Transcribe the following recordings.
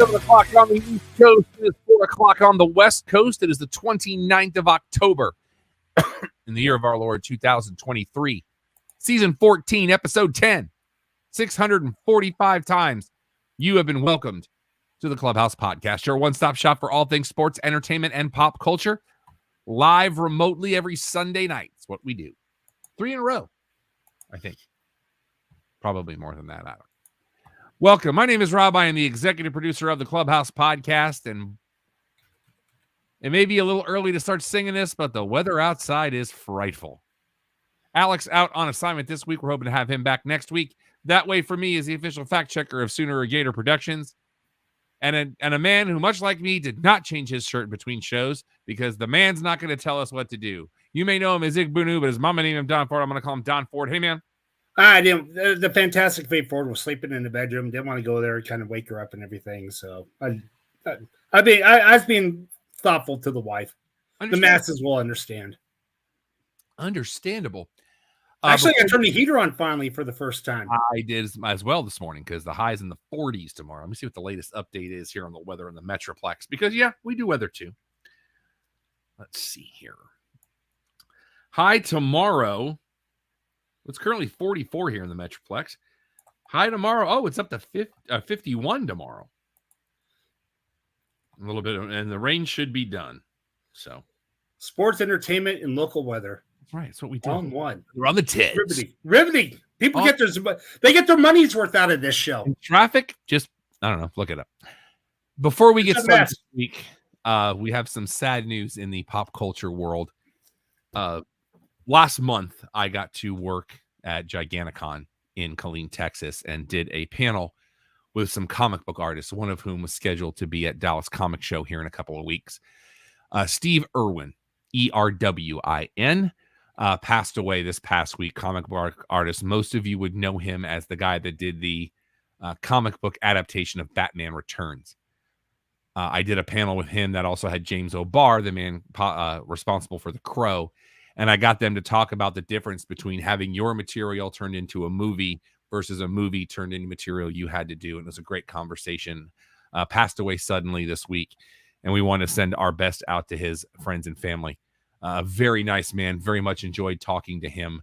7 o'clock on the East Coast. It is 4 o'clock on the West Coast. It is the 29th of October in the year of our Lord 2023. Season 14, episode 10. 645 times you have been welcomed to the Clubhouse Podcast, your one-stop shop for all things sports, entertainment, and pop culture. Live remotely every Sunday night. It's what we do. 3 in a row, I think. Probably more than that. I don't know. Welcome. My name is Rob. I am the executive producer of the Clubhouse Podcast, and it may be a little early to start singing this, but the weather outside is frightful. Alex out on assignment this week. We're hoping to have him back next week. That way, for me, is the official fact checker of Sooner Gator Productions, and a man who, much like me, did not change his shirt between shows because the man's not going to tell us what to do. You may know him as Igbunu, but his mama named him Don Ford. I'm going to call him Don Ford. Hey, man. I didn't. The Fantastic Fate Ford was sleeping in the bedroom. Didn't want to go there and kind of wake her up and everything. So I was being thoughtful to the wife. The masses will understand. Understandable. Actually, I turned the heater on finally for the first time. I did as well this morning because the high's in the 40s tomorrow. Let me see what the latest update is here on the weather in the Metroplex. Because, yeah, we do weather too. Let's see here. High tomorrow. It's currently 44 here in the Metroplex. High tomorrow. Oh, it's up to 51 tomorrow. A little bit, and the rain should be done. So, sports, entertainment, and local weather. That's right. That's what we do. On one. We're on the tits. Riveting. People get their money's worth out of this show. And traffic, just, I don't know, look it up. Before we get started this week, we have some sad news in the pop culture world. Last month, I got to work at Giganticon in Killeen, Texas, and did a panel with some comic book artists, one of whom was scheduled to be at Dallas Comic Show here in a couple of weeks. Steve Irwin, E-R-W-I-N, passed away this past week, comic book artist. Most of you would know him as the guy that did the comic book adaptation of Batman Returns. I did a panel with him that also had James O'Barr, the man responsible for The Crow. And I got them to talk about the difference between having your material turned into a movie versus a movie turned into material you had to do. And it was a great conversation. Passed away suddenly this week. And we want to send our best out to his friends and family. Very nice man. Very much enjoyed talking to him.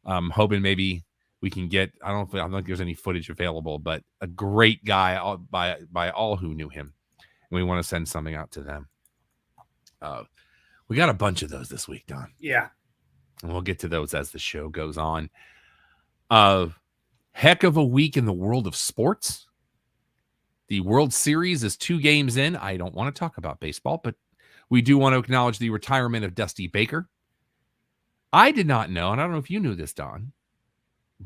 Hoping maybe we can get, I don't think there's any footage available, but a great guy by all who knew him. And we want to send something out to them. We got a bunch of those this week, Don. Yeah. And we'll get to those as the show goes on. Heck of a week in the world of sports. The World Series is 2 games in. I don't want to talk about baseball, but we do want to acknowledge the retirement of Dusty Baker. I did not know, and I don't know if you knew this, Don.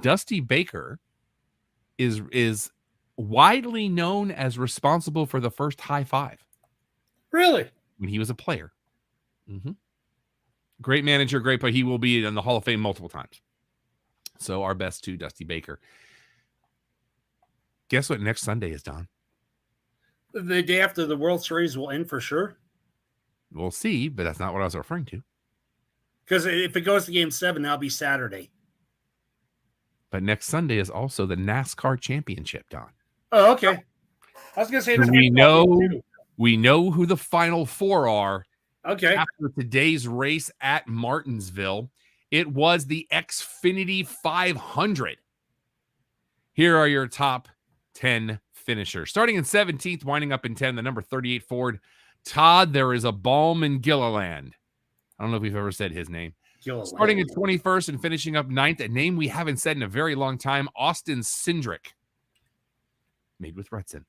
Dusty Baker is widely known as responsible for the first high five. Really? When he was a player. Mm-hmm. Great manager, great player. He will be in the Hall of Fame multiple times. So our best to Dusty Baker. Guess what next Sunday is, Don? The day after the World Series will end for sure. We'll see, but that's not what I was referring to. Because if it goes to Game 7, that'll be Saturday. But next Sunday is also the NASCAR Championship, Don. Oh, okay. I was going to say we know who the Final Four are. Okay. After today's race at Martinsville, it was the Xfinity 500. Here are your top 10 finishers. Starting in 17th, winding up in 10, the number 38 Ford. Todd, there is a balm in Gilliland. I don't know if we've ever said his name. Gilliland. Starting at 21st and finishing up 9th, a name we haven't said in a very long time, Austin Cindric. Made with Rutson.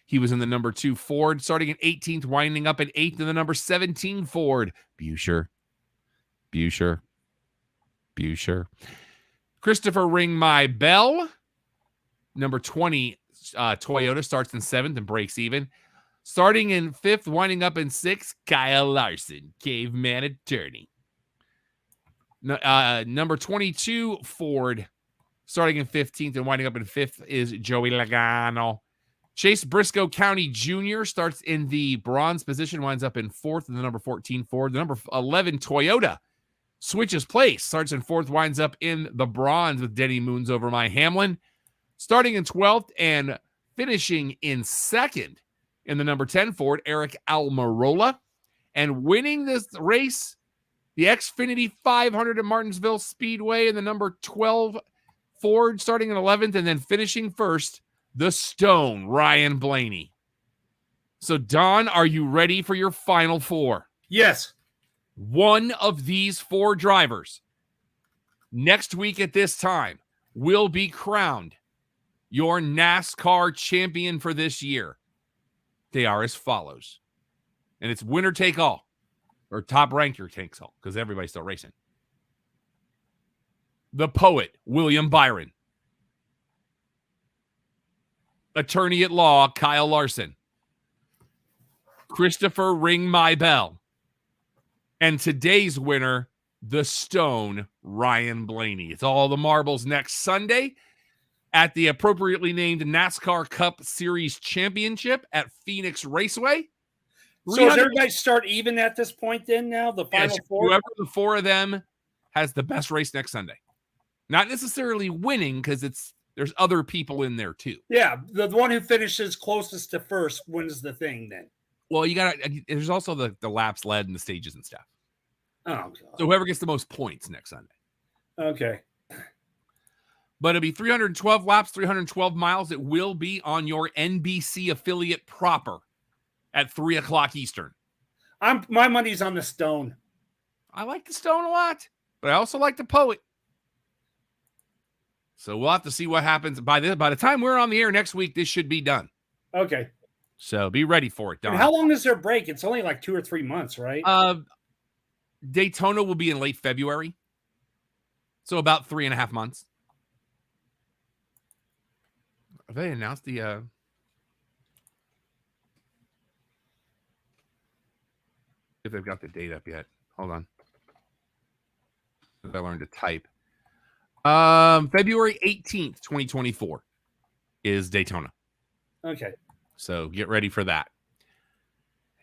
He was in the number 2 Ford, starting at 18th, winding up at 8th in the number 17 Ford. Buescher. Christopher Ring My Bell. Number 20 Toyota starts in 7th and breaks even. Starting in 5th, winding up in 6th, Kyle Larson, caveman attorney. Number 22 Ford, starting in 15th and winding up in 5th, is Joey Logano. Chase Briscoe County Jr. starts in the bronze position, winds up in 4th in the number 14 Ford. The number 11 Toyota switches place, starts in 4th, winds up in the bronze with Denny Moons over my Hamlin. Starting in 12th and finishing in 2nd in the number 10 Ford, Eric Almirola. And winning this race, the Xfinity 500 at Martinsville Speedway in the number 12 Ford, starting in 11th and then finishing first, the Stone, Ryan Blaney. So, Don, are you ready for your final four? Yes. One of these four drivers next week at this time will be crowned your NASCAR champion for this year. They are as follows. And it's winner take all, or top ranker takes all, because everybody's still racing. The poet, William Byron. Attorney at law, Kyle Larson. Christopher Ring My Bell. And today's winner, the Stone, Ryan Blaney. It's all the marbles next Sunday at the appropriately named NASCAR Cup Series Championship at Phoenix Raceway. So does everybody start even at this point then now, the final four? Whoever the four of them has the best race next Sunday. Not necessarily winning, because there's other people in there too. Yeah, the one who finishes closest to first wins the thing then. Well, there's also the laps led and the stages and stuff. Oh, God. So whoever gets the most points next Sunday. Okay. But it'll be 312 laps, 312 miles. It will be on your NBC affiliate proper at 3 o'clock Eastern. My money's on the Stone. I like the Stone a lot, but I also like the poet. So we'll have to see what happens. By the time we're on the air next week, this should be done. Okay. So be ready for it, Don. And how long is their break? It's only like 2 or 3 months, right? Daytona will be in late February. So about 3.5 months. Have they announced the if they've got the date up yet? Hold on. I learned to type. February 18th, 2024 is Daytona. Okay. So get ready for that.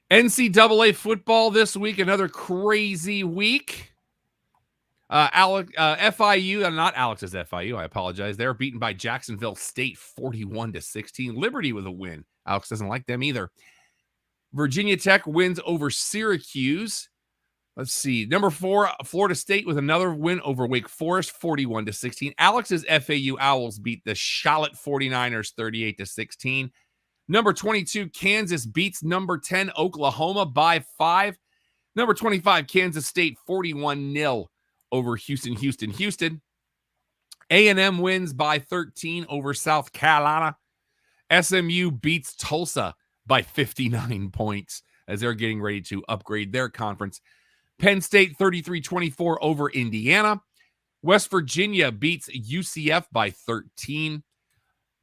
NCAA football this week, another crazy week. FIU, not Alex's FIU, I apologize. They're beaten by Jacksonville State 41-16. Liberty with a win. Alex doesn't like them either. Virginia Tech wins over Syracuse. Let's see. Number 4, Florida State with another win over Wake Forest, 41-16. Alex's FAU Owls beat the Charlotte 49ers 38-16. Number 22, Kansas beats number 10, Oklahoma by 5. Number 25, Kansas State 41-0 over Houston. A&M wins by 13 over South Carolina. SMU beats Tulsa by 59 points as they're getting ready to upgrade their conference. Penn State 33-24 over Indiana. West Virginia beats UCF by 13.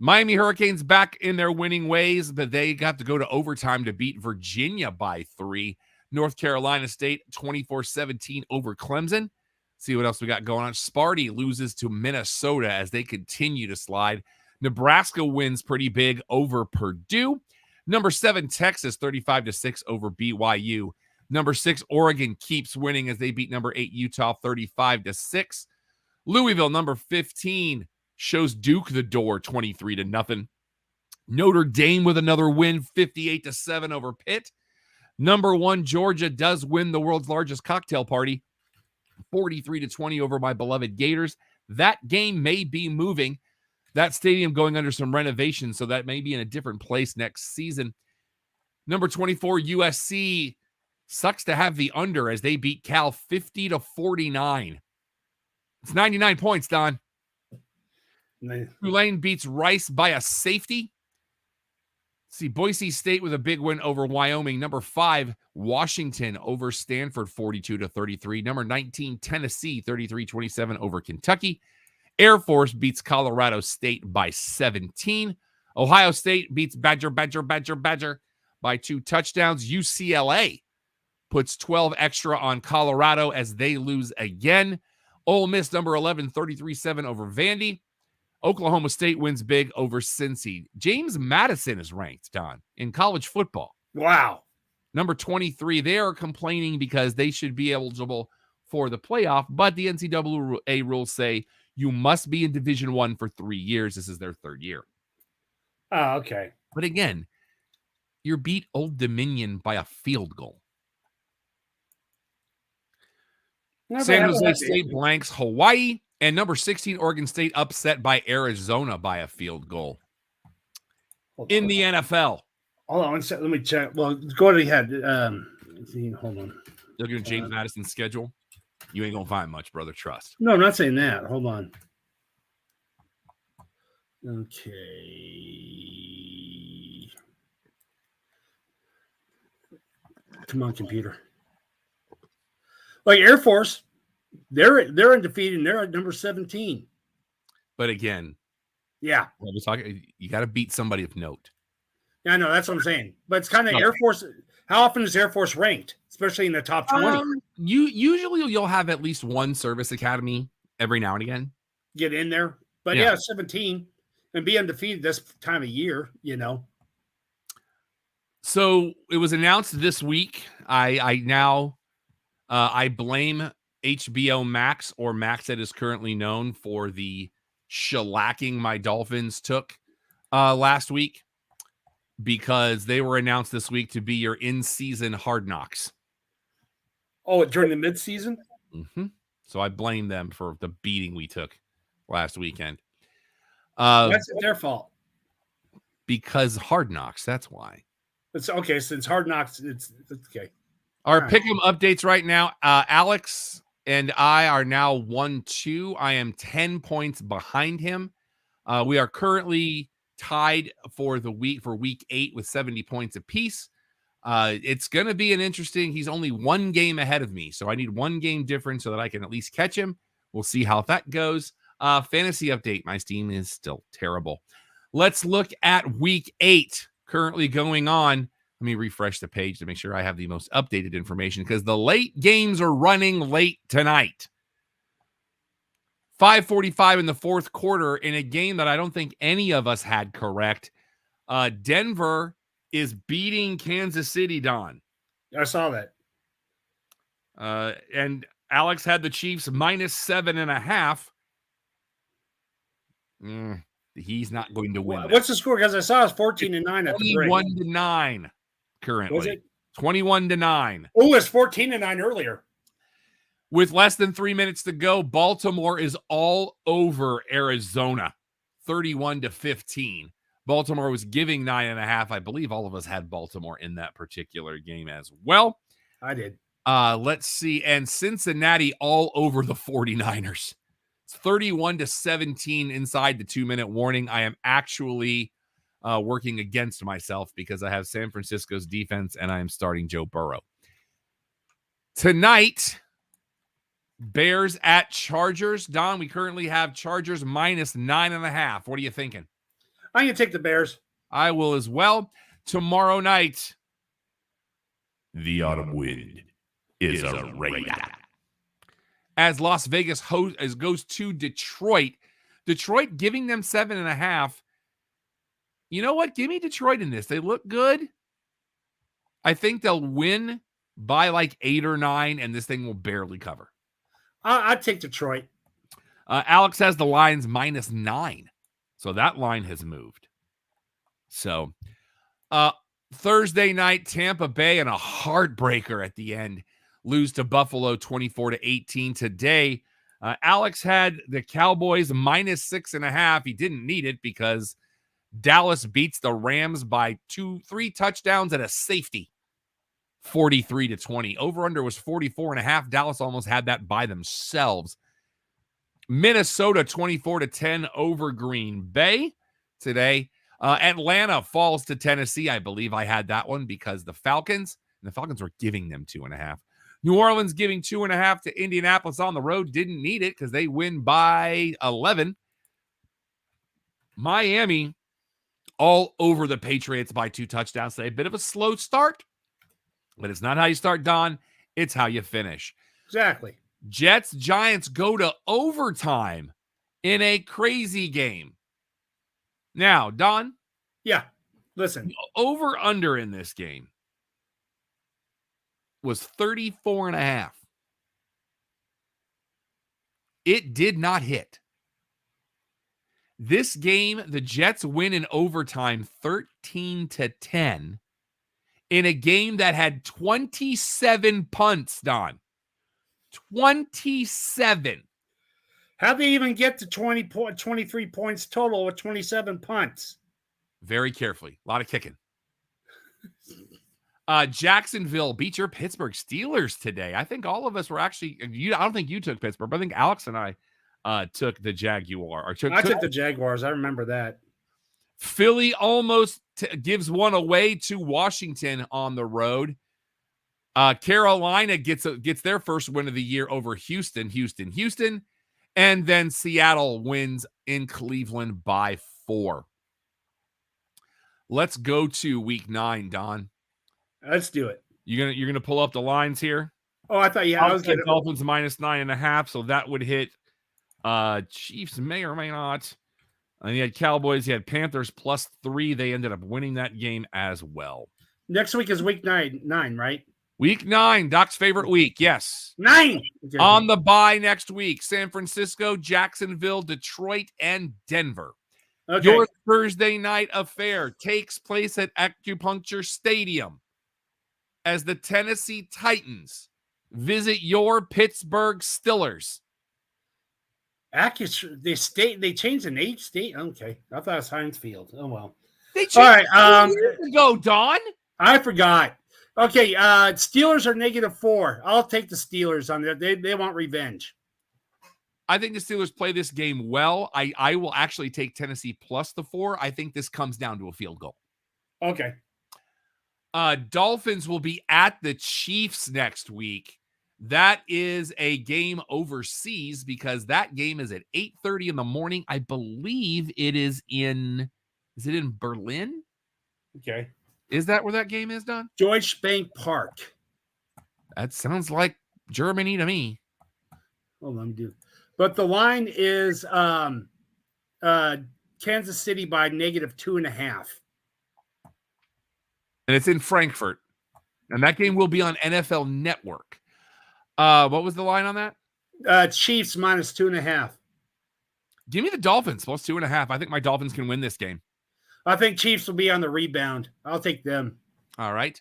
Miami Hurricanes back in their winning ways, but they got to go to overtime to beat Virginia by 3. North Carolina State 24-17 over Clemson. See what else we got going on. Sparty loses to Minnesota as they continue to slide. Nebraska wins pretty big over Purdue. Number 7, Texas 35-6 over BYU. Number 6, Oregon keeps winning as they beat number 8, Utah 35-6. Louisville, number 15, shows Duke the door 23-0. Notre Dame with another win, 58-7 over Pitt. Number 1, Georgia does win the world's largest cocktail party, 43-20 over my beloved Gators. That game may be moving. That stadium going under some renovation, so that may be in a different place next season. Number 24, USC sucks to have the under as they beat Cal 50-49. It's 99 points, Don. Tulane beats Rice by a safety. See, Boise State with a big win over Wyoming. Number 5, Washington over Stanford 42-33. Number 19, Tennessee 33-27 over Kentucky. Air Force beats Colorado State by 17. Ohio State beats Badger by 2 touchdowns. UCLA puts 12 extra on Colorado as they lose again. Ole Miss, number 11, 33-7 over Vandy. Oklahoma State wins big over Cincy. James Madison is ranked, Don, in college football. Wow. Number 23, they are complaining because they should be eligible for the playoff, but the NCAA rules say you must be in Division I for 3 years. This is their 3rd year. Oh, okay. But again, You beat Old Dominion by a field goal. San Jose State blanks Hawaii, and number 16 Oregon State upset by Arizona by a field goal. In the NFL. Hold on, let me check. Well, go ahead. Hold on. Look at James Madison's schedule. You ain't gonna find much, brother. Trust. No, I'm not saying that. Hold on. Okay. Come on, computer. Like Air Force, they're undefeated and they're at number 17. But again, yeah, you got to beat somebody of note. Yeah, I know, that's what I'm saying. But it's kind of Air Force. How often is Air Force ranked, especially in the top 20? You'll have at least one service academy every now and again. Get in there. But yeah 17 and be undefeated this time of year, So it was announced this week. I blame HBO Max, or Max that is currently known, for the shellacking my Dolphins took last week, because they were announced this week to be your in-season Hard Knocks. Oh, during the midseason? Mm-hmm. So I blame them for the beating we took last weekend. That's their fault. Because Hard Knocks, that's why. It's okay. Since Hard Knocks, it's okay. Our pick'em updates right now. Alex and I are now 1-2. I am 10 points behind him. We are currently tied for week 8 with 70 points apiece. It's going to be he's only one game ahead of me, so I need one game difference so that I can at least catch him. We'll see how that goes. Fantasy update. My team is still terrible. Let's look at week 8 currently going on. Let me refresh the page to make sure I have the most updated information, because the late games are running late tonight. 5:45 in the fourth quarter in a game that I don't think any of us had correct. Denver is beating Kansas City, Don. I saw that. And Alex had the Chiefs -7.5. He's not going to win. What's the score? Because I saw it's 14-9 at the break. 21-9 currently. Was it 21-9? Oh, it's 14-9 earlier. With less than 3 minutes to go, Baltimore is all over Arizona, 31-15. Baltimore was giving 9.5. I believe all of us had Baltimore in that particular game as well. I did. Let's see. And Cincinnati all over the 49ers. It's 31-17 inside the 2-minute warning. I am actually working against myself because I have San Francisco's defense and I am starting Joe Burrow. Tonight, Bears at Chargers. Don, we currently have Chargers -9.5. What are you thinking? I'm going to take the Bears. I will as well. Tomorrow night, the autumn wind is a raider. As Las Vegas goes to Detroit. Detroit giving them 7.5. You know what? Give me Detroit in this. They look good. I think they'll win by like 8 or 9, and this thing will barely cover. I'd take Detroit. Alex has the Lions -9. So that line has moved. So Thursday night, Tampa Bay, and a heartbreaker at the end, lose to Buffalo 24-18. Today, Alex had the Cowboys -6.5. He didn't need it because Dallas beats the Rams by 3 touchdowns and a safety, 43-20. Over-under was 44.5. Dallas almost had that by themselves. Minnesota 24-10 over Green Bay today. Atlanta falls to Tennessee. I believe I had that one because the Falcons were giving them 2.5. New Orleans giving 2.5 to Indianapolis on the road. Didn't need it because they win by 11. Miami all over the Patriots by 2 touchdowns today. A bit of a slow start, but it's not how you start, Don. It's how you finish. Exactly. Jets, Giants go to overtime in a crazy game. Now, Don. Yeah, listen. Over-under in this game was 34.5. It did not hit. This game, the Jets win in overtime 13-10. in a game that had 27 punts, Don. 27. How'd they even get to 23 points total with 27 punts? Very carefully. A lot of kicking. Jacksonville beat your Pittsburgh Steelers today. I think all of us were actually, I don't think you took Pittsburgh, but I think Alex and I took the Jaguar. I took the Jaguars. I remember that. Philly almost gives one away to Washington on the road. Carolina gets their first win of the year over Houston. And then Seattle wins in Cleveland by 4. Let's go to week 9, Don. Let's do it. You're gonna pull up the lines here. Oh, I thought I was getting Dolphins minus 9.5, so that would hit. Chiefs may or may not. And you had Cowboys, you had Panthers +3. They ended up winning that game as well. Next week is week 9, right? Week 9, Doc's favorite week. Yes. 9 on the bye next week. San Francisco, Jacksonville, Detroit, and Denver. Okay. Your Thursday night affair takes place at Acupuncture Stadium as the Tennessee Titans visit your Pittsburgh Steelers. They changed the name state. Okay, I thought it was Heinz Field. Oh well. They changed it 2 years ago, Don. I forgot. Okay, Steelers are -4. I'll take the Steelers on there. They want revenge. I think the Steelers play this game well. I will actually take Tennessee +4. I think this comes down to a field goal. Okay. Dolphins will be at the Chiefs next week. That is a game overseas because that game is at 8:30 in the morning. I believe it is in Berlin? Okay. Is that where that game is, Don? Deutsche Bank Park. That sounds like Germany to me. Hold on, let me do. But the line is Kansas City by -2.5. And it's in Frankfurt. And that game will be on NFL Network. What was the line on that? Chiefs -2.5. Give me the Dolphins +2.5. I think my Dolphins can win this game. I think Chiefs will be on the rebound. I'll take them. All right.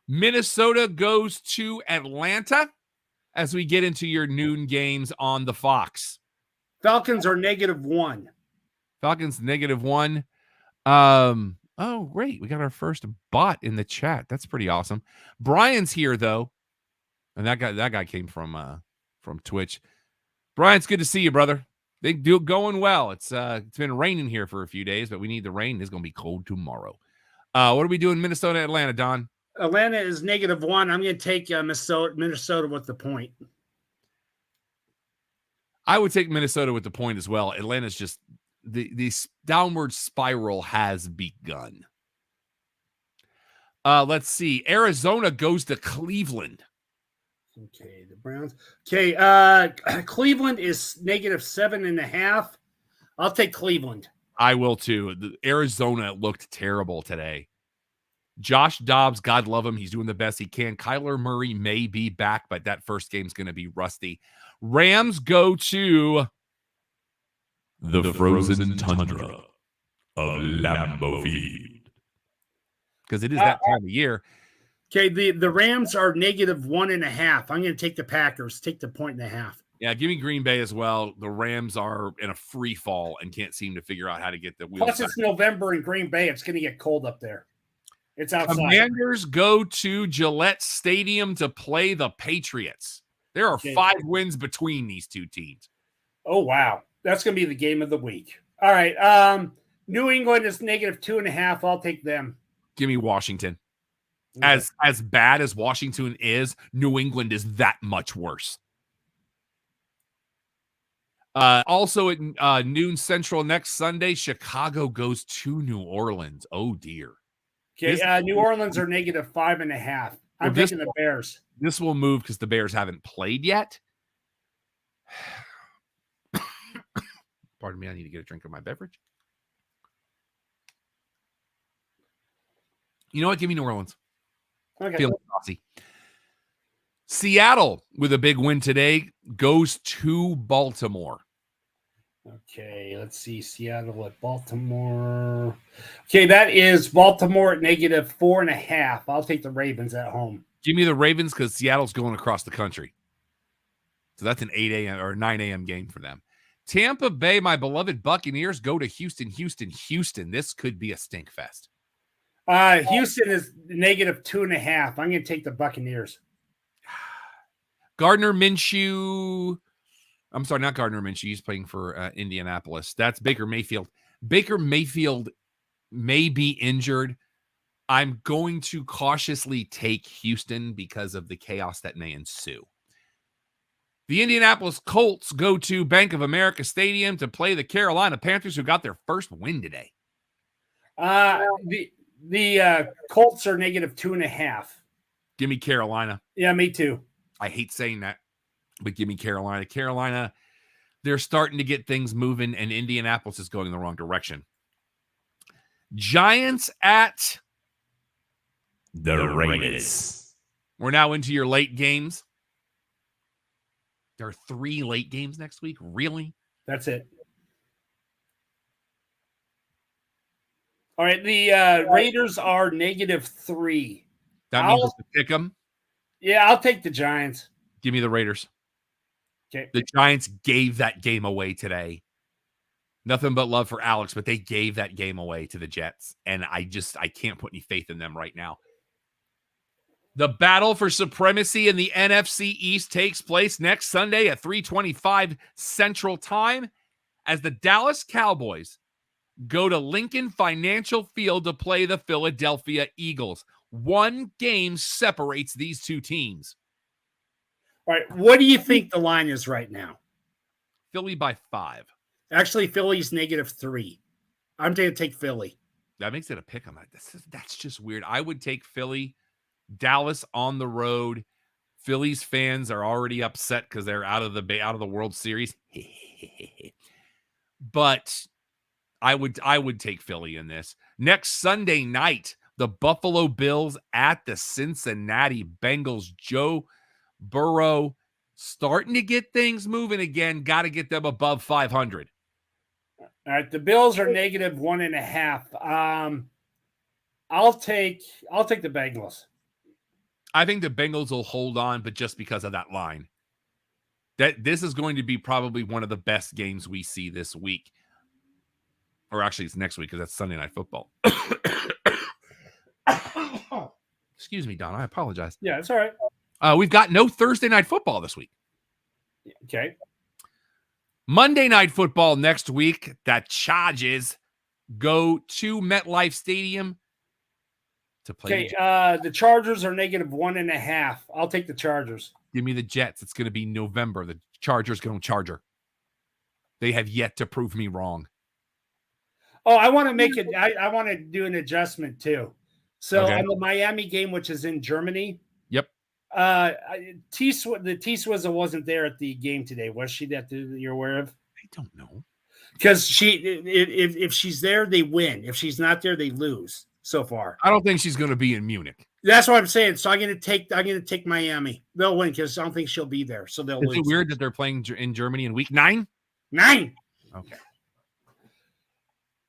Minnesota goes to Atlanta as we get into your noon games on the Fox. Falcons are -1. Falcons -1. Oh, great. We got our first bot in the chat. That's pretty awesome. Brian's here, though. And that guy came from Twitch. Brian, it's good to see you, brother. They do going well. It's been raining here for a few days, but we need the rain. It's going to be cold tomorrow. What are we doing Minnesota, Atlanta, Don? Atlanta is -1. I'm going to take Minnesota with the point. I would take Minnesota with the point as well. Atlanta's just the downward spiral has begun. Let's see. Arizona goes to Cleveland. Okay, the Browns. Okay, Cleveland is -7.5. I'll take Cleveland. I will too. Arizona looked terrible today. Josh Dobbs, God love him. He's doing the best he can. Kyler Murray may be back, but that first game's going to be rusty. Rams go to the frozen tundra of Lambeau Field. Because it is that time of year. Okay, the Rams are -1.5. I'm going to take the Packers. Take the 1.5. Yeah, give me Green Bay as well. The Rams are in a free fall and can't seem to figure out how to get the wheels. Plus, it's November in Green Bay. It's going to get cold up there. It's outside. Commanders go to Gillette Stadium to play the Patriots. There are 5 wins between these two teams. Oh, wow. That's going to be the game of the week. All right. New England is -2.5. I'll take them. Give me Washington. Okay. As bad as Washington is, New England is that much worse. Also at noon Central next Sunday, Chicago goes to New Orleans. Oh, dear. Okay, New Orleans are -5.5. I'm taking the Bears. This will move because the Bears haven't played yet. Pardon me, I need to get a drink of my beverage. You know what? Give me New Orleans. Okay. Feeling saucy. Seattle, with a big win today, goes to Baltimore. Okay, let's see. Seattle at Baltimore. Okay, that is Baltimore at -4.5. I'll take the Ravens at home. Give me the Ravens because Seattle's going across the country. So that's an 8 a.m. or 9 a.m. game for them. Tampa Bay, my beloved Buccaneers, go to Houston. This could be a stink fest. Houston is -2.5. I'm going to take the Buccaneers. Gardner Minshew. I'm sorry, not Gardner Minshew. He's playing for Indianapolis. That's Baker Mayfield. Baker Mayfield may be injured. I'm going to cautiously take Houston because of the chaos that may ensue. The Indianapolis Colts go to Bank of America Stadium to play the Carolina Panthers, who got their first win today. The Colts are -2.5. Give me Carolina. Yeah, me too. I hate saying that, but give me Carolina. Carolina, they're starting to get things moving, and Indianapolis is going in the wrong direction. Giants at the Raiders. We're now into your late games. There are 3 late games next week. Really? That's it. All right. The Raiders are -3. That means to pick them. Yeah, I'll take the Giants. Give me the Raiders. Okay. The Giants gave that game away today. Nothing but love for Alex, but they gave that game away to the Jets. And I can't put any faith in them right now. The battle for supremacy in the NFC East takes place next Sunday at 3:25 Central Time as the Dallas Cowboys go to Lincoln Financial Field to play the Philadelphia Eagles. 1 game separates these 2 teams. All right. What do you think the line is right now? Philly by 5. Actually, Philly's -3. I'm going to take Philly. That makes it a pick. That's just weird. I would take Philly. Dallas on the road. Phillies fans are already upset because they're out of the World Series. But I would take Philly in this. Next Sunday night, the Buffalo Bills at the Cincinnati Bengals. Joe Burrow starting to get things moving again. Got to get them above 500. All right, the Bills are -1.5. I'll take the Bengals. I think the Bengals will hold on, but just because of that line. This is going to be probably one of the best games we see this week. Or actually, it's next week because that's Sunday Night Football. Excuse me, Don. I apologize. Yeah, it's all right. We've got no Thursday Night Football this week. Okay. Monday Night Football next week. The Chargers go to MetLife Stadium to play. Okay, the Chargers are -1.5. I'll take the Chargers. Give me the Jets. It's going to be November. The Chargers going to Charger. They have yet to prove me wrong. Oh, I want to make it. I want to do an adjustment too. So Okay. on the Miami game, which is in Germany. Yep. The T Swizzle wasn't there at the game today, was she? That you're aware of? I don't know. Because if she's there, they win. If she's not there, they lose. So far, I don't think she's going to be in Munich. That's what I'm saying. So I'm going to take Miami. They'll win because I don't think she'll be there. So they'll lose. Is it weird that they're playing in Germany in week 9? 9. Okay.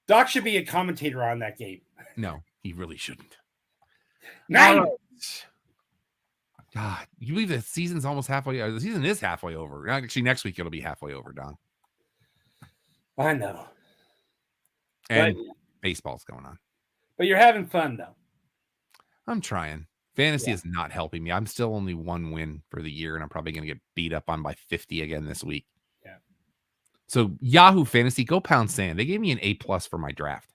Doc should be a commentator on that game. No, he really shouldn't. 9. God, you believe the season's almost halfway? The season is halfway over. Actually, next week it'll be halfway over, Don. I know. And baseball's going on. But you're having fun, though. I'm trying. Fantasy is not helping me. I'm still only 1 win for the year, and I'm probably going to get beat up on by 50 again this week. Yeah. So Yahoo Fantasy, go pound sand. They gave me an A+ for my draft.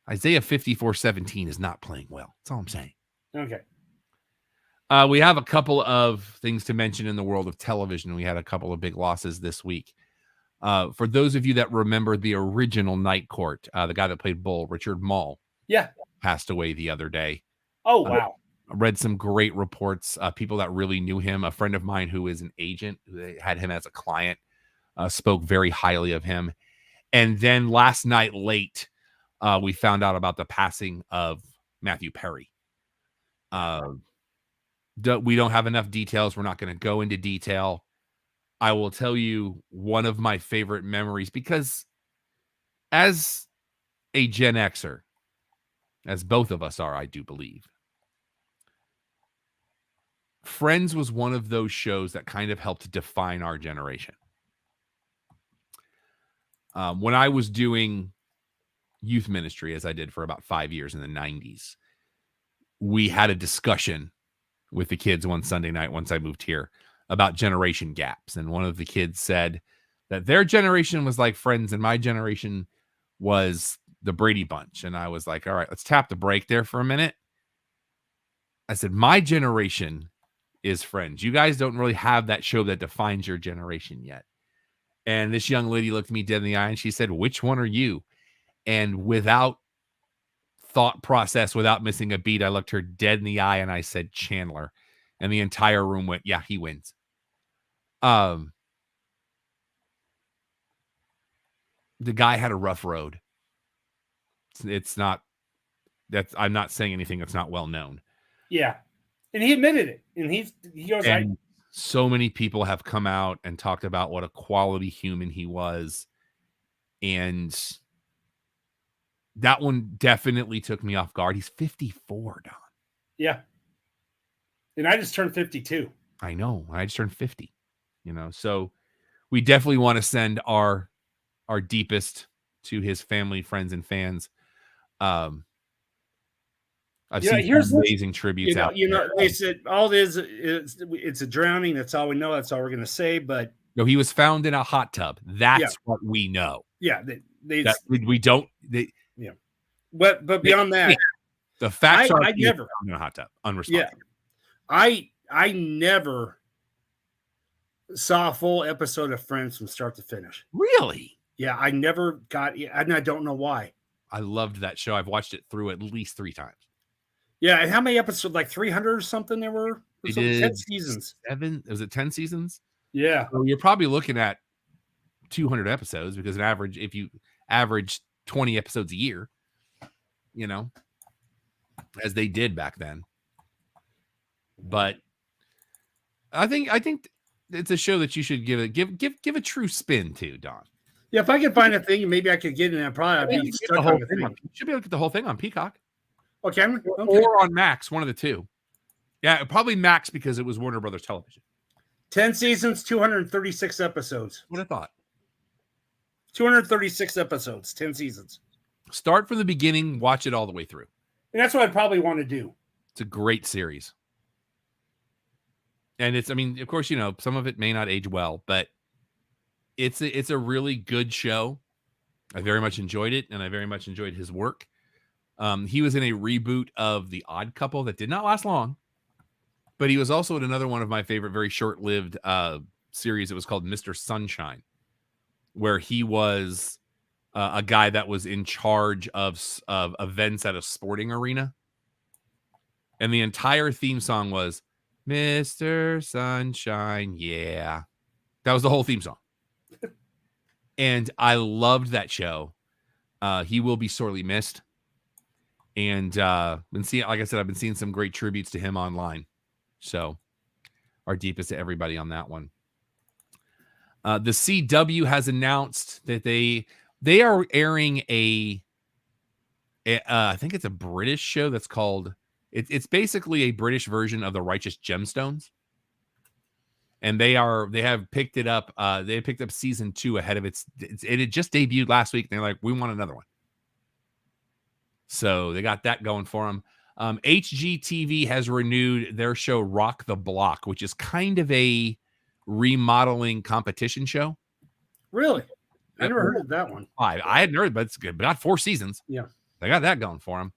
Isaiah 54:17 is not playing well. That's all I'm saying. Okay. We have a couple of things to mention in the world of television. We had a couple of big losses this week. For those of you that remember the original Night Court, the guy that played Bull, Richard Mall, passed away the other day. Oh, wow. I read some great reports. People that really knew him. A friend of mine who is an agent, who had him as a client, spoke very highly of him. And then last night late, we found out about the passing of Matthew Perry. We don't have enough details. We're not going to go into detail. I will tell you one of my favorite memories, because as a Gen Xer, as both of us are, I do believe, Friends was one of those shows that kind of helped define our generation. When I was doing youth ministry, as I did for about 5 years in the 90s, we had a discussion with the kids one Sunday night once I moved here about generation gaps. And one of the kids said that their generation was like Friends and my generation was the Brady Bunch. And I was like, all right, let's tap the break there for a minute. I said, my generation is Friends. You guys don't really have that show that defines your generation yet. And this young lady looked me dead in the eye and she said, which one are you? And without thought process, without missing a beat, I looked her dead in the eye and I said, Chandler. And the entire room went, yeah, he wins. The guy had a rough road. It's not, I'm not saying anything that's not well known. Yeah. And he admitted it. And he goes, so many people have come out and talked about what a quality human he was. And that one definitely took me off guard. He's 54, Don. Yeah. And I just turned 52. I know. I just turned 50. So we definitely want to send our deepest to his family, friends, and fans. I've seen amazing tributes out there. They said all it is it's a drowning. That's all we know. That's all we're going to say. But no, he was found in a hot tub. That's what we know. Yeah, we don't. But beyond that, the facts are I never found in a hot tub. Unresponsible. Yeah, I never saw a full episode of Friends from start to finish. Really? Yeah, I never got, and I don't know why. I loved that show. I've watched it through at least 3 times. Yeah, and how many episodes? Like 300 or something there were? 10 seasons. 7? Was it 10 seasons? Yeah. So you're probably looking at 200 episodes because if you average 20 episodes a year, as they did back then. But I think it's a show that you should give a true spin to, Don. Yeah, if I could find a thing, maybe I could get in that. Probably I'd be stuck on the thing. You should be able to get the whole thing on Peacock. Okay. Or on Max, one of the two. Yeah, probably Max because it was Warner Brothers Television. 10 seasons, 236 episodes. What I thought. 236 episodes, 10 seasons. Start from the beginning, watch it all the way through. And that's what I'd probably want to do. It's a great series. And of course, some of it may not age well, but it's a really good show. I very much enjoyed it, and I very much enjoyed his work. He was in a reboot of The Odd Couple that did not last long, but he was also in another one of my favorite, very short-lived series. It was called Mr. Sunshine, where he was a guy that was in charge of events at a sporting arena. And the entire theme song was Mr. Sunshine. Yeah. That was the whole theme song. And I loved that show. He will be sorely missed. And like I said, I've been seeing some great tributes to him online. So our deepest to everybody on that one. The CW has announced that they are airing I think it's a British show that's called, it's basically a British version of The Righteous Gemstones. And they have picked it up. They picked up season 2 ahead of it just debuted last week. And they're like, we want another one. So they got that going for them. HGTV has renewed their show Rock the Block, which is kind of a remodeling competition show. Really? I never heard of that one. I hadn't heard, but it's good. But got 4 seasons. Yeah. They got that going for them.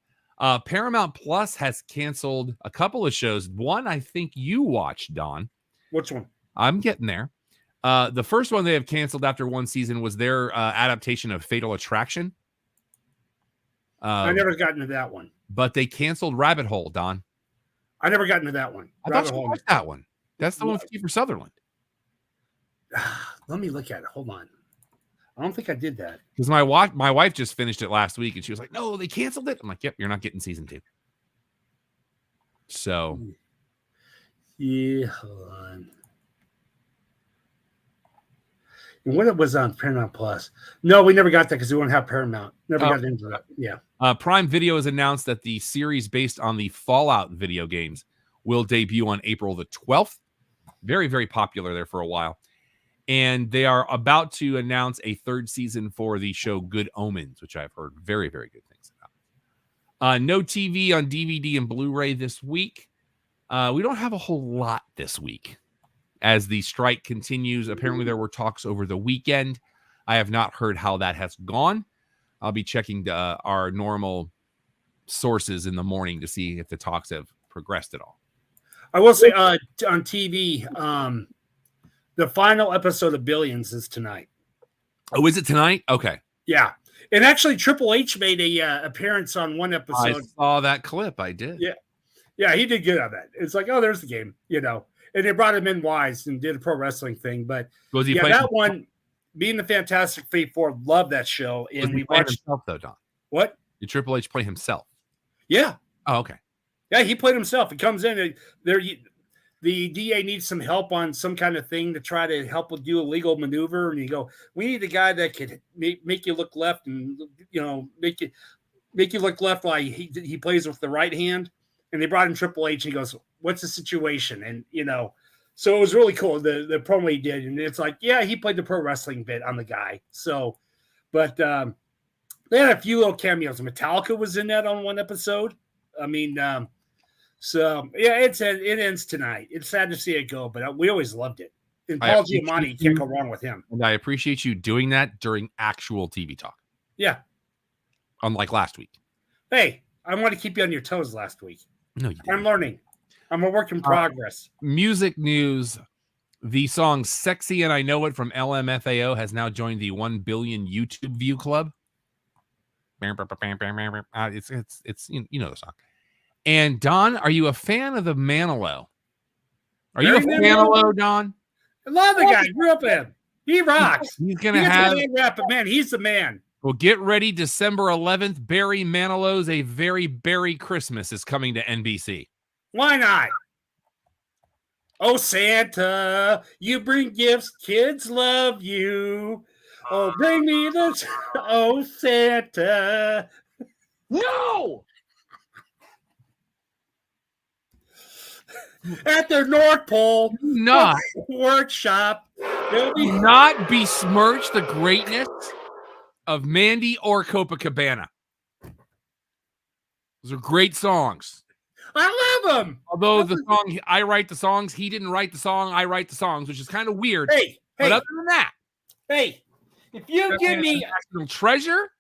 Paramount Plus has canceled a couple of shows. One I think you watched, Don. Which one? I'm getting there. The first one they have canceled after 1 season was their adaptation of Fatal Attraction. I never got into that one. But they canceled Rabbit Hole, Don. I never got into that one. I thought you watched that one. That's the one with Kiefer Sutherland. Let me look at it. Hold on. I don't think I did that. Because my wife just finished it last week, and she was like, no, they canceled it. I'm like, yep, you're not getting season 2. So. Yeah, hold on. When it was on Paramount Plus. No, we never got that because we wouldn't have Paramount. Never got into that. Yeah. Prime Video has announced that the series based on the Fallout video games will debut on April the 12th. Very, very popular there for a while. And they are about to announce a third season for the show Good Omens, which I've heard very, very good things about. No TV on DVD and Blu-ray this week. We don't have a whole lot this week as the strike continues. Apparently there were talks over the weekend. I have not heard how that has gone. I'll be checking our normal sources in the morning to see if the talks have progressed at all. I will say on TV, the final episode of Billions is tonight. Oh, is it tonight? Okay. Yeah. And actually, Triple H made a appearance on one episode. I saw that clip. I did. Yeah. Yeah, he did good on that. It's like, oh, there's the game, And they brought him in wise and did a pro wrestling thing. But was he that one, being the Fantastic Fate 4, loved that show. And we watched himself, though, Don. What? Did Triple H play himself? Yeah. Oh, okay. Yeah, he played himself. He comes in there. The DA needs some help on some kind of thing to try to help with do a legal maneuver, and you go, "We need a guy that could make you look left, and make you look left while he plays with the right hand." And they brought in Triple H, and he goes, "What's the situation?" And so it was really cool the promo he did, and it's like, yeah, he played the pro wrestling bit on the guy. So, but they had a few little cameos. Metallica was in that on one episode. I mean. So yeah, it ends tonight. It's sad to see it go, but we always loved it. And Paul Giamatti, you can't go wrong with him. And I appreciate you doing that during actual TV talk. Yeah. Unlike last week. Hey, I want to keep you on your toes last week. No, you didn't. I'm learning. I'm a work in progress. Music news. The song Sexy and I Know It from LMFAO has now joined the 1 billion YouTube view club. It's you know the song. And Don, are you a fan of the Manilow? Are you a Manilow, Don? I love the guy. Grew up with him. He rocks. He's gonna have rap, but man, he's the man. Well, get ready. December 11th, Barry Manilow's A Very Berry Christmas is coming to NBC. Why not? Oh, Santa, you bring gifts. Kids love you. Oh, bring me this. Oh, Santa. No! At their North Pole workshop. Not besmirch the greatness of Mandy or Copacabana. Those are great songs. I love them. Although the song, I write the songs, he didn't write the song, I write the songs, which is kind of weird. But other than that. Hey, if you give me National Treasure.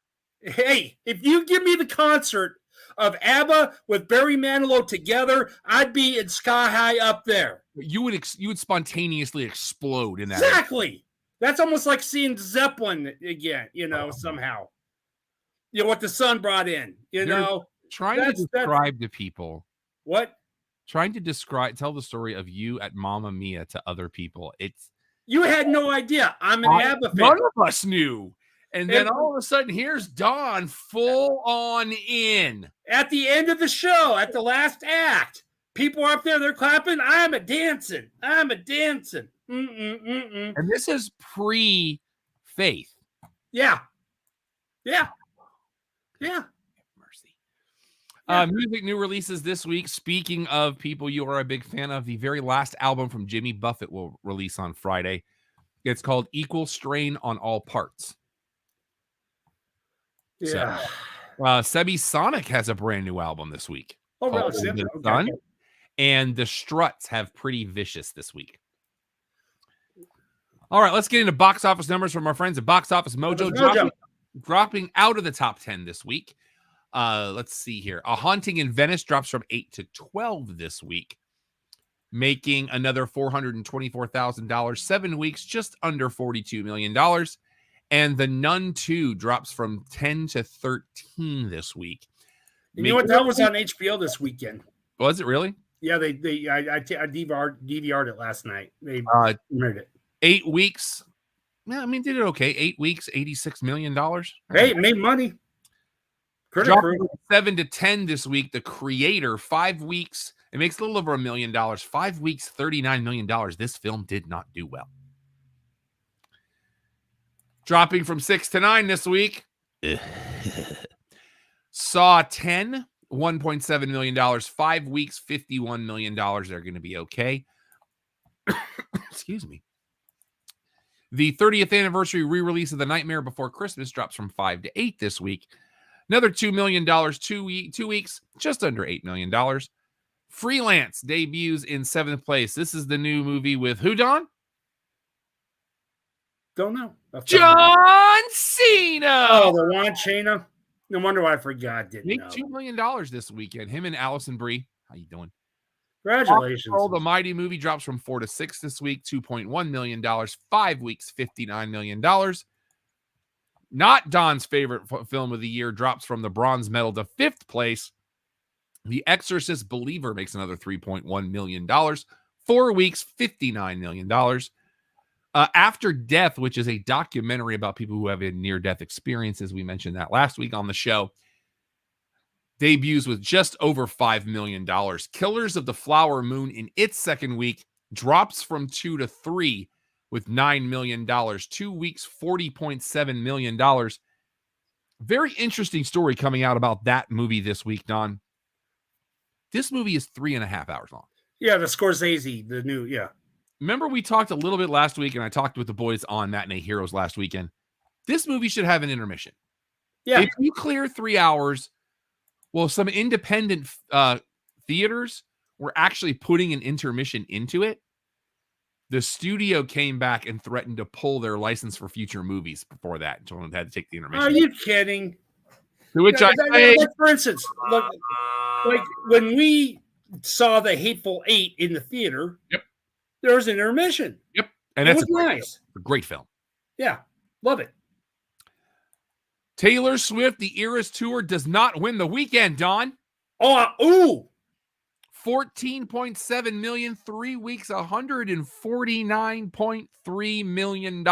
Hey, if you give me the concert of ABBA with Barry Manilow together, I'd be in sky high up there. You would spontaneously explode in that. Exactly. That's almost like seeing Zeppelin again, somehow. What the sun brought in, Trying to describe to people. What? Trying to tell the story of you at Mamma Mia to other people. You had no idea. I'm an ABBA fan. None of us knew. And then all of a sudden, here's Don full on in. At the end of the show, at the last act, people are up there, they're clapping. I'm a dancing. And this is pre-Faith. Yeah. Mercy. Music new releases this week. Speaking of people you are a big fan of, the very last album from Jimmy Buffett will release on Friday. It's called Equal Strain on All Parts. Yeah. So, Sebi Sonic has a brand new album this week. Oh, really? Okay. And the Struts have Pretty Vicious this week. All right, let's get into box office numbers from our friends at Box Office Mojo. Dropping out of the top 10 this week. Let's see here. A Haunting in Venice drops from 8 to 12 this week, making another $424,000. 7 weeks, just under $42 million. And The Nun 2 drops from 10 to 13 this week. You know what? That was on HBO this weekend. Was it really? Yeah, I DVR'd it last night. They made it. 8 weeks. Yeah, I mean, did it okay. 8 weeks, $86 million. Hey, it made money. Dropping from 7 to 10 this week. The Creator, 5 weeks. It makes a little over $1 million. 5 weeks, $39 million. This film did not do well. Dropping from 6 to 9 this week. Saw 10, $1.7 million. 5 weeks, $51 million. They're going to be okay. Excuse me. The 30th anniversary re-release of The Nightmare Before Christmas drops from 5 to 8 this week. Another $2 million, 2 weeks, just under $8 million. Freelance debuts in 7th place. This is the new movie with who, Don? Don't know. John Cena. Oh, the Lon Chena. No wonder why I forgot. Didn't Make know. $2 million this weekend. Him and Allison Brie. How you doing? Congratulations. The Mighty movie drops from 4 to 6 this week. $2.1 million. 5 weeks, $59 million. Not Don's favorite film of the year drops from the bronze medal to 5th place. The Exorcist Believer makes another $3.1 million. 4 weeks, $59 million. After Death, which is a documentary about people who have near-death experiences. We mentioned that last week on the show. Debuts with just over $5 million. Killers of the Flower Moon in its 2nd week drops from 2 to 3 with $9 million. 2 weeks, $40.7 million. Very interesting story coming out about that movie this week, Don. This movie is 3.5 hours long. Yeah, the Scorsese, the new, yeah. Remember we talked a little bit last week, and I talked with the boys on Matinee Heroes last weekend. This movie should have an intermission. Yeah. If you clear 3 hours, well, some independent theaters were actually putting an intermission into it. The studio came back and threatened to pull their license for future movies before that. So they had to take the intermission. Are you kidding? To which I say, like, for instance, like when we saw The Hateful Eight in the theater, yep, there was an intermission. Yep, and it that's was nice. A great film. Yeah, love it. Taylor Swift, the Eras Tour does not win the weekend, Don. Ooh. 14.7 million, 3 weeks, $149.3 million.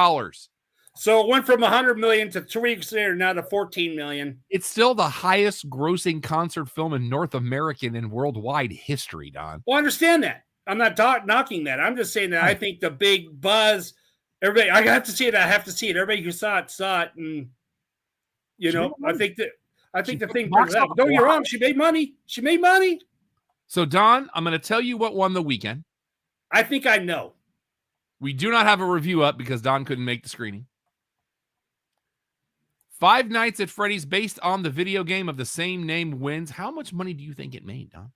So it went from 100 million to 3 weeks later, now to 14 million. It's still the highest grossing concert film in North American and worldwide history, Don. Well, I understand that. I'm not knocking that. I'm just saying that I think the big buzz, everybody, I have to see it. I have to see it. Everybody who saw it. And, you know, I think the thing brings up. Don't get me wrong. She made money. So, Don, I'm going to tell you what won the weekend. I think I know. We do not have a review up because Don couldn't make the screening. Five Nights at Freddy's, based on the video game of the same name, wins. How much money do you think it made, Don?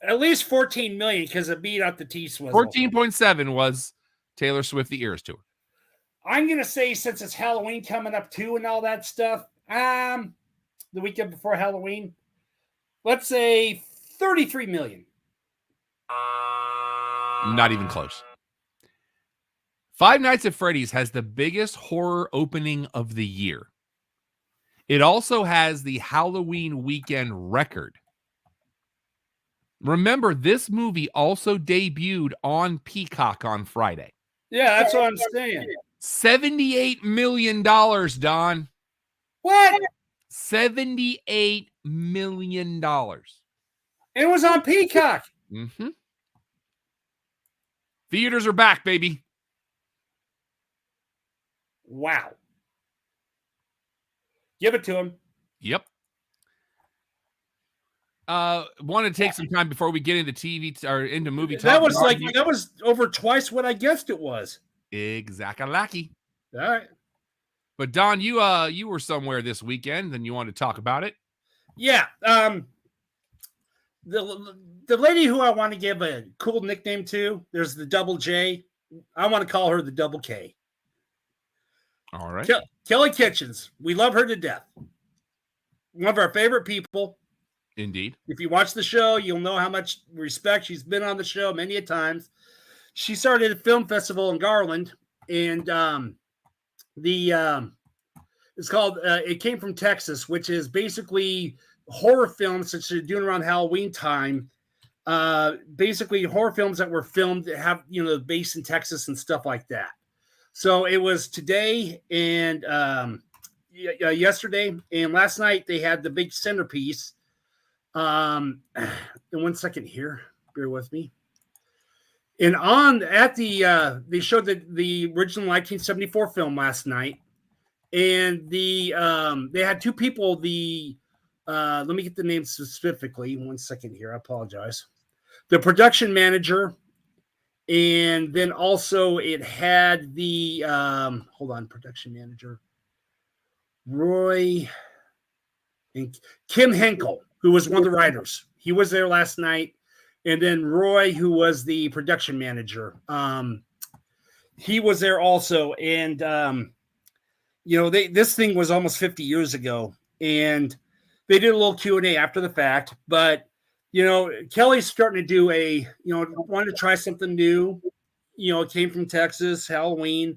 At least 14 million because it beat out the T-Swizzle. 14.7 was Taylor Swift, the Eras Tour. I'm going to say, since it's Halloween coming up too and all that stuff, the weekend before Halloween, let's say 33 million. Not even close. Five Nights at Freddy's has the biggest horror opening of the year. It also has the Halloween weekend record. Remember, this movie also debuted on Peacock on Friday. Yeah, that's what I'm saying. $78 million, Don. What? $78 million. It was on Peacock. Mm-hmm. Theaters are back, baby. Wow. Give it to him. Yep. Want to take some time before we get into TV or into movie talk. That was over twice what I guessed it was. Exactly. All right. But Don, you were somewhere this weekend and you wanted to talk about it. Yeah. The lady who I want to give a cool nickname to, there's the double J. I want to call her the double K. All right. Kelly Kitchens. We love her to death. One of our favorite people. Indeed. If you watch the show, you'll know how much respect she's been on the show many a times. She started a film festival in Garland, and it's called It Came from Texas, which is basically horror films that she's doing around Halloween time. Basically horror films that were filmed that have, based in Texas and stuff like that. So it was today and yesterday and last night they had the big centerpiece. In 1 second here, bear with me. And they showed the original 1974 film last night. and they had two people. Let me get the names specifically. 1 second here. I apologize. The production manager, and then also it had the production manager, Roy and Kim Henkel, who was one of the writers. He was there last night. And then Roy, who was the production manager, he was there also. And, this thing was almost 50 years ago. And they did a little Q&A after the fact. But, Kelly's starting to do wanted to try something new. It came from Texas, Halloween.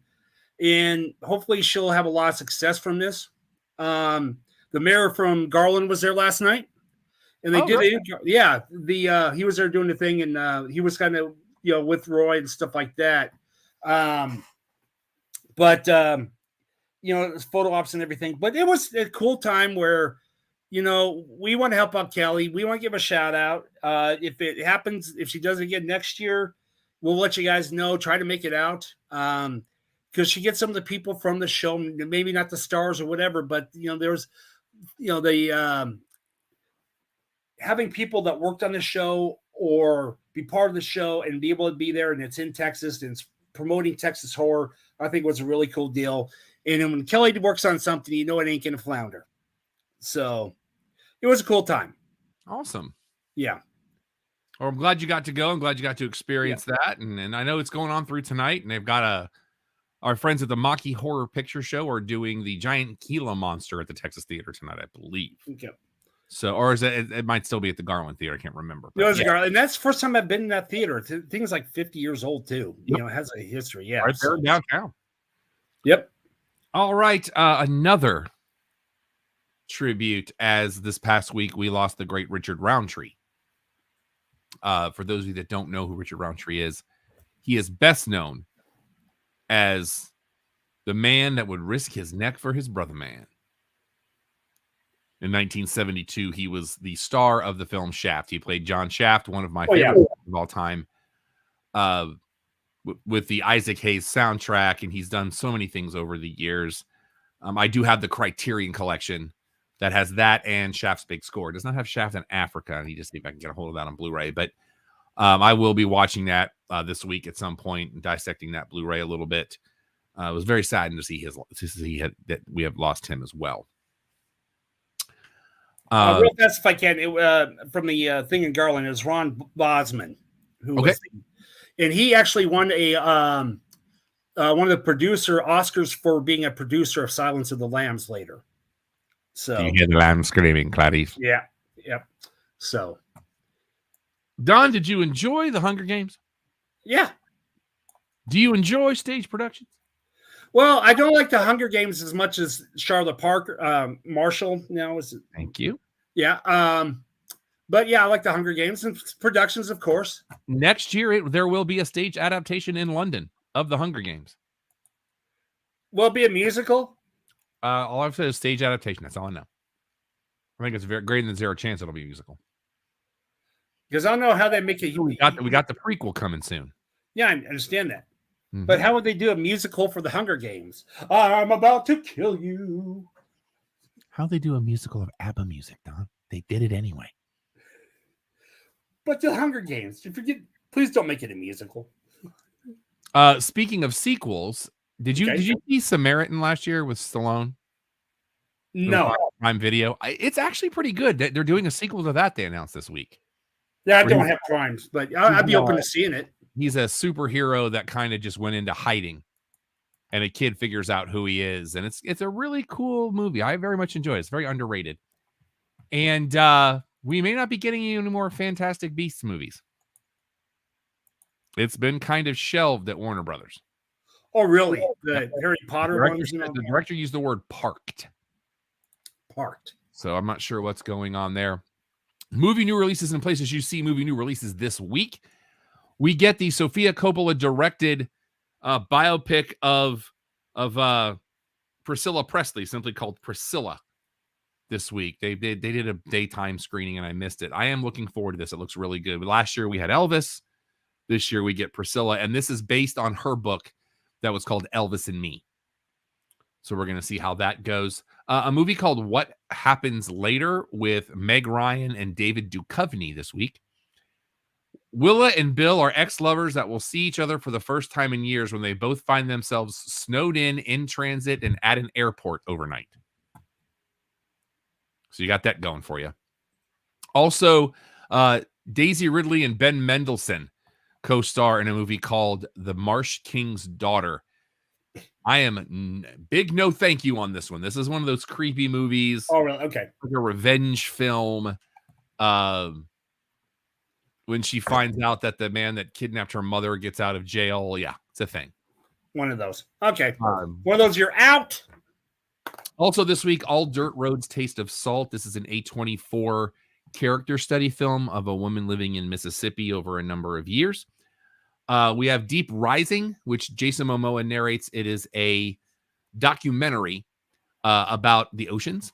And hopefully she'll have a lot of success from this. The mayor from Garland was there last night. And they he was there doing the thing, and he was kind of, with Roy and stuff like that. But it's photo ops and everything. But it was a cool time where, we want to help out Kelly. We want to give a shout out. If it happens, if she does it again next year, we'll let you guys know. Try to make it out. Because she gets some of the people from the show, maybe not the stars or whatever, but there's, having people that worked on the show or be part of the show and be able to be there, and it's in Texas and it's promoting Texas horror, I think was a really cool deal. And then when Kelly works on something, it ain't gonna flounder. So it was a cool time. Awesome. Yeah. Well, I'm glad you got to go. I'm glad you got to experience that. And I know it's going on through tonight, and they've got our friends at the Maki Horror Picture Show are doing the giant Gila monster at the Texas Theater tonight, I believe. Okay. So, or is it might still be at the Garland Theater. I can't remember. It was Garland, and that's the first time I've been in that theater. The thing's like 50 years old too. Yep. It has a history. Yeah. Right there downtown. Yep. All right. Another tribute, as this past week we lost the great Richard Roundtree. For those of you that don't know who Richard Roundtree is, he is best known as the man that would risk his neck for his brother man. In 1972, he was the star of the film Shaft. He played John Shaft, one of my favorites of all time, with the Isaac Hayes soundtrack, and he's done so many things over the years. I do have the Criterion collection that has that and Shaft's big score. It does not have Shaft in Africa. I need to see if I can get a hold of that on Blu-ray, but I will be watching that this week at some point and dissecting that Blu-ray a little bit. It was very saddened to see that we have lost him as well. Real fast, if I can, from the thing in Garland, is Ron Bosman, who was, and he actually won one of the producer Oscars for being a producer of Silence of the Lambs later. So you hear the lamb screaming, Clarice. Yeah, yep. So, Don, did you enjoy the Hunger Games? Yeah. Do you enjoy stage productions? Well, I don't like the Hunger Games as much as Charlotte Parker, Marshall. Thank you. Yeah. But yeah, I like the Hunger Games and productions, of course. Next year, there will be a stage adaptation in London of the Hunger Games. Will it be a musical? All I've said is stage adaptation. That's all I know. I think it's very greater than zero chance it'll be a musical. Because I don't know how they make it. We got the prequel coming soon. Yeah, I understand that. Mm-hmm. But how would they do a musical for the Hunger Games? I'm about to kill you. How they do a musical of ABBA music, Don? They did it anyway. But the Hunger Games, please don't make it a musical. Speaking of sequels, did you see Samaritan last year with Stallone? No. Prime Video. It's actually pretty good. They're doing a sequel to that they announced this week. Yeah, I don't have Primes, but I'd be open to seeing it. He's a superhero that kind of just went into hiding, and a kid figures out who he is, and it's a really cool movie. I very much enjoy it. It's very underrated. And we may not be getting any more Fantastic Beasts movies. It's been kind of shelved at Warner Brothers. Oh, really? The Harry Potter ones? The director used the word parked. Parked. So I'm not sure what's going on there. Movie new releases in places you see movie new releases this week. We get the Sofia Coppola directed biopic of Priscilla Presley, simply called Priscilla, this week. They did a daytime screening and I missed it. I am looking forward to this. It looks really good. Last year we had Elvis. This year we get Priscilla, and this is based on her book that was called Elvis and Me. So we're going to see how that goes. A movie called What Happens Later with Meg Ryan and David Duchovny this week. Willa and Bill are ex-lovers that will see each other for the first time in years when they both find themselves snowed in transit, and at an airport overnight. So you got that going for you. Also, Daisy Ridley and Ben Mendelsohn co-star in a movie called The Marsh King's Daughter. I am big no thank you on this one. This is one of those creepy movies. Oh, really? Okay. Like a revenge film. When she finds out that the man that kidnapped her mother gets out of jail. Yeah, it's a thing. One of those. Okay. One of those, you're out. Also this week, All Dirt Roads Taste of Salt. This is an A24 character study film of a woman living in Mississippi over a number of years. We have Deep Rising, which Jason Momoa narrates. It is a documentary about the oceans.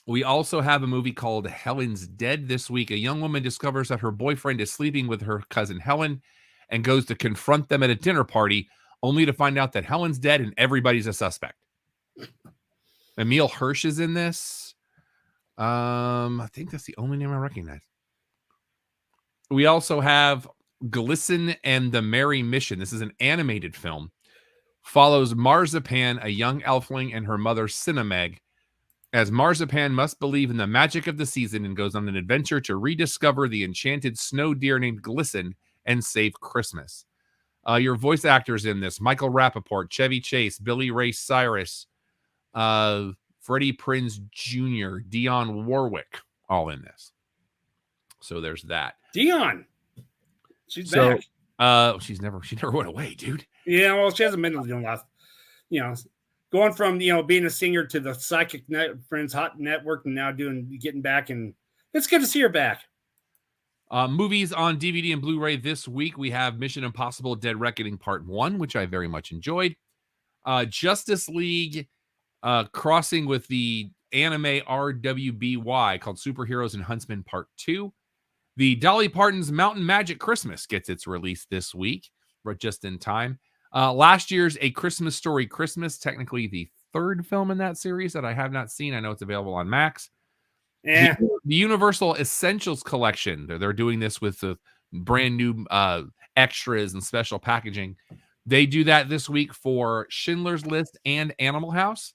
We also have a movie called Helen's Dead this week. A young woman discovers that her boyfriend is sleeping with her cousin Helen and goes to confront them at a dinner party, only to find out that Helen's dead and everybody's a suspect. Emile Hirsch is in this. I think that's the only name I recognize. We also have Glisten and the Merry Mission. This is an animated film. Follows Marzipan, a young elfling, and her mother Cinnameg, as Marzipan must believe in the magic of the season and goes on an adventure to rediscover the enchanted snow deer named Glisten and save Christmas. Your voice actors in this: Michael Rappaport, Chevy Chase, Billy Ray Cyrus, Freddie Prinze Jr., Dionne Warwick, all in this. So there's that. Dionne. She's back. She never went away, dude. Yeah, well, she hasn't been doing a lot. Going from being a singer to the Psychic Friends Hot Network, and now getting back, and it's good to see her back. Movies on DVD and Blu-ray this week. We have Mission Impossible: Dead Reckoning Part 1, which I very much enjoyed. Justice League crossing with the anime RWBY called Superheroes and Huntsmen Part 2. The Dolly Parton's Mountain Magic Christmas gets its release this week, but just in time. Last year's A Christmas Story Christmas, technically the third film in that series that I have not seen. I know it's available on Max. Yeah. The Universal Essentials Collection. They're doing this with the brand new extras and special packaging. They do that this week for Schindler's List and Animal House.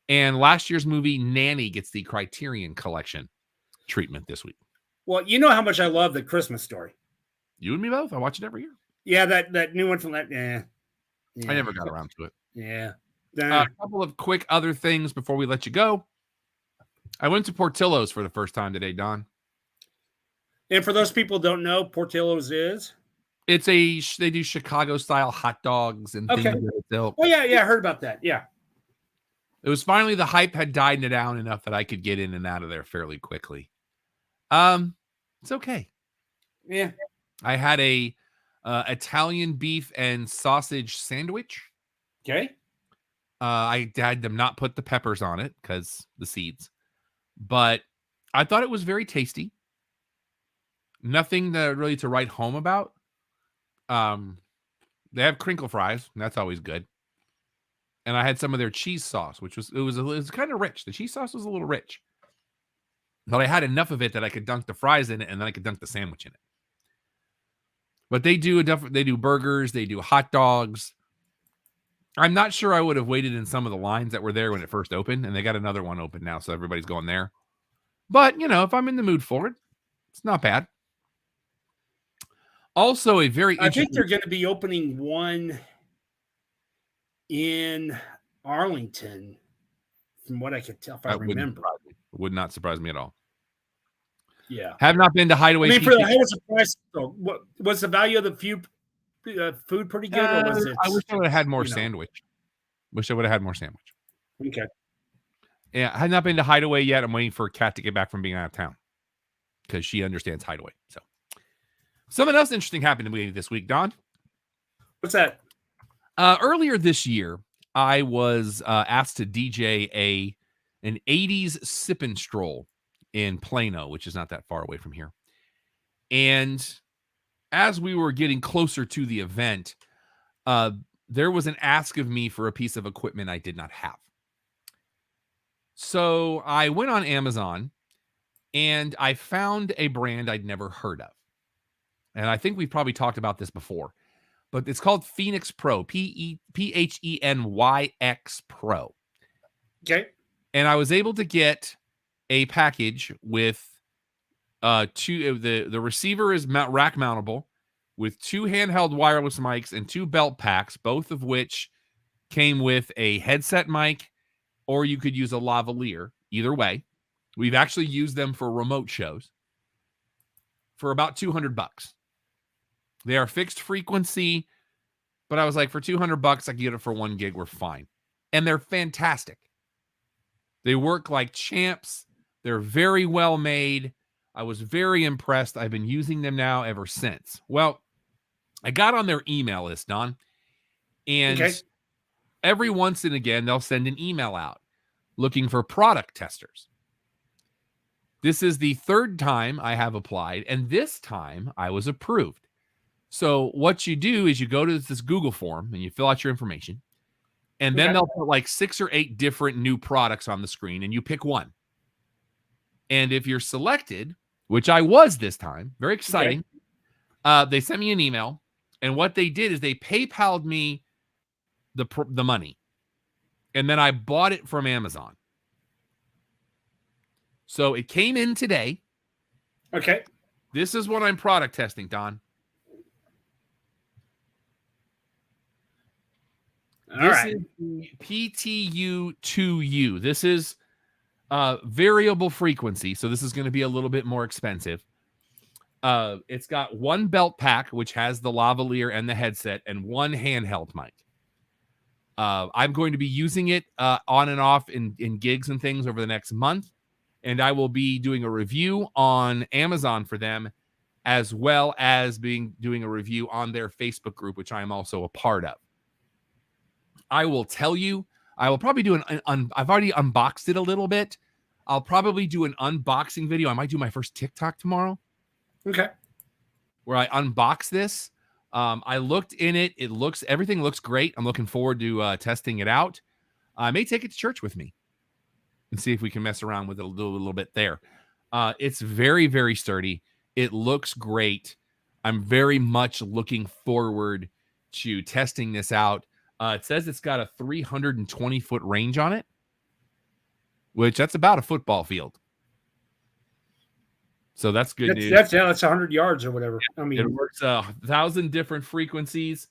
And last year's movie Nanny gets the Criterion Collection treatment this week. Well, you know how much I love The Christmas Story. You and me both. I watch it every year. Yeah, that new one from that. Yeah. I never got around to it. Yeah. A couple of quick other things before we let you go. I went to Portillo's for the first time today, Don. And for those people who don't know, Portillo's is? They do Chicago style hot dogs and things. Oh yeah, I heard about that. Yeah. It was finally, the hype had died down enough that I could get in and out of there fairly quickly. It's okay. Yeah. I had a Italian beef and sausage sandwich. Okay. I had them not put the peppers on it because the seeds, but I thought it was very tasty. Nothing really to write home about. They have crinkle fries, and that's always good. And I had some of their cheese sauce, which was kind of rich. The cheese sauce was a little rich, but I had enough of it that I could dunk the fries in it, and then I could dunk the sandwich in it. But they do burgers, they do hot dogs. I'm not sure I would have waited in some of the lines that were there when it first opened, and they got another one open now, so everybody's going there. But, if I'm in the mood for it, it's not bad. Also, I think they're going to be opening one in Arlington, from what I could tell, if I remember. Would not surprise me at all. Yeah. Have not been to Hideaway. I mean, for the whole surprise, what was the value of the food pretty good? Or was it, I wish I would have had more sandwich. Okay. Yeah, I had not been to Hideaway yet. I'm waiting for Kat to get back from being out of town because she understands Hideaway. So, something else interesting happened to me this week, Don. What's that? Earlier this year, I was asked to DJ an 80s sip and stroll in Plano, which is not that far away from here. And as we were getting closer to the event, there was an ask of me for a piece of equipment I did not have. So I went on Amazon and I found a brand I'd never heard of. And I think we've probably talked about this before, but it's called Phoenix Pro, Phenyx Pro. Okay. And I was able to get a package with two. The receiver is rack mountable with 2 handheld wireless mics and 2 belt packs, both of which came with a headset mic, or you could use a lavalier. Either way, we've actually used them for remote shows for about $200. They are fixed frequency, but I was like, for $200, I can get it for 1 gig. We're fine. And they're fantastic. They work like champs. They're very well made. I was very impressed. I've been using them now ever since. Well, I got on their email list, Don, and every once and again, they'll send an email out looking for product testers. This is the 3rd time I have applied, and this time I was approved. So what you do is you go to this Google form and you fill out your information, and then they'll put like 6 or 8 different new products on the screen, and you pick one. And if you're selected, which I was this time, very exciting, they sent me an email, and what they did is they PayPal'd me the money, and then I bought it from Amazon. So it came in today. Okay. This is what I'm product testing, Don. This is the PTU2U. This is variable frequency, so this is going to be a little bit more expensive. It's got 1 belt pack, which has the lavalier and the headset, and 1 handheld mic. I'm going to be using it on and off in gigs and things over the next month, and I will be doing a review on Amazon for them, as well as doing a review on their Facebook group, which I am also a part of. I will tell you, I will probably do I've already unboxed it a little bit. I'll probably do an unboxing video. I might do my first TikTok tomorrow. Okay. Where I unbox this. I looked in it. Everything looks great. I'm looking forward to testing it out. I may take it to church with me and see if we can mess around with it a little bit there. It's very, very sturdy. It looks great. I'm very much looking forward to testing this out. It says it's got a 320-foot range on it, which that's about a football field. So that's good news. That's 100 yards or whatever. I mean, it works 1,000 different frequencies.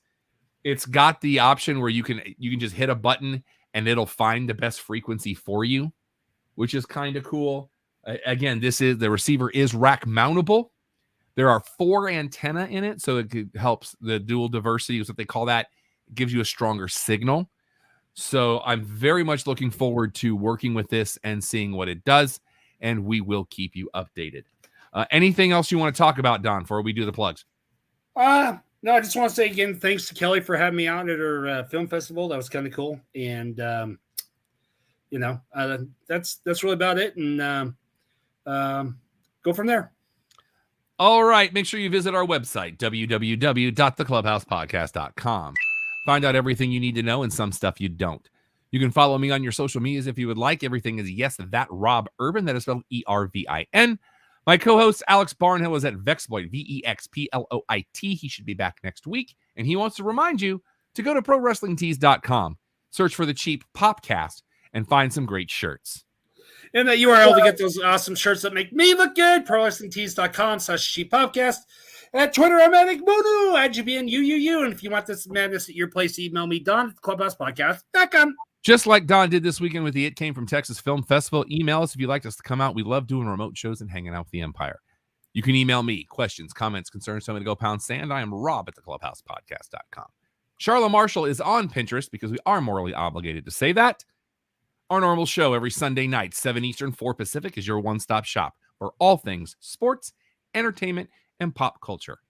It's got the option where you can just hit a button and it'll find the best frequency for you, which is kind of cool. Again, the receiver is rack mountable. There are 4 antenna in it, so it helps the dual diversity, is what they call that. It gives you a stronger signal. So I'm very much looking forward to working with this and seeing what it does, and we will keep you updated. Anything else you want to talk about, Don, before we do the plugs? No, I just want to say again, thanks to Kelly for having me out at her film festival. That was kind of cool. And, that's really about it. And go from there. All right. Make sure you visit our website, www.theclubhousepodcast.com. Find out everything you need to know and some stuff you don't. You can follow me on your social medias if you would like. Everything is That Rob Urban. That is spelled ERVIN. My co-host, Alex Barnhill, is at Vexploit, VEXPLOIT. He should be back next week. And he wants to remind you to go to ProWrestlingTees.com, search for the cheap Popcast, and find some great shirts. And that URL to get those awesome shirts that make me look good, ProWrestlingTees.com/cheap-popcast. At Twitter, I'm at Igboonu, at GBNUUU. And if you want this madness at your place, email me, Don at clubhousepodcast.com. Just like Don did this weekend with the It Came from Texas Film Festival. Email us if you'd like us to come out. We love doing remote shows and hanging out with the Empire. You can email me questions, comments, concerns, tell me to go pound sand. I am Rob at theclubhousepodcast.com. Charla Marshall is on Pinterest because we are morally obligated to say that. Our normal show every Sunday night, 7 Eastern, 4 Pacific, is your one-stop shop for all things sports, entertainment, and pop culture.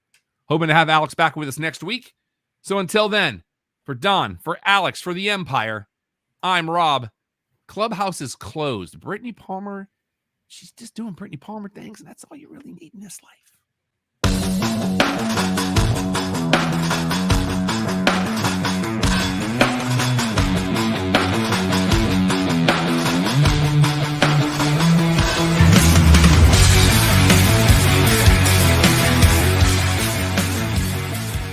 Hoping to have Alex back with us next week. So until then, for Don, for Alex, for the Empire, I'm Rob. Clubhouse is closed. Brittany Palmer, she's just doing Brittany Palmer things, and that's all you really need in this life.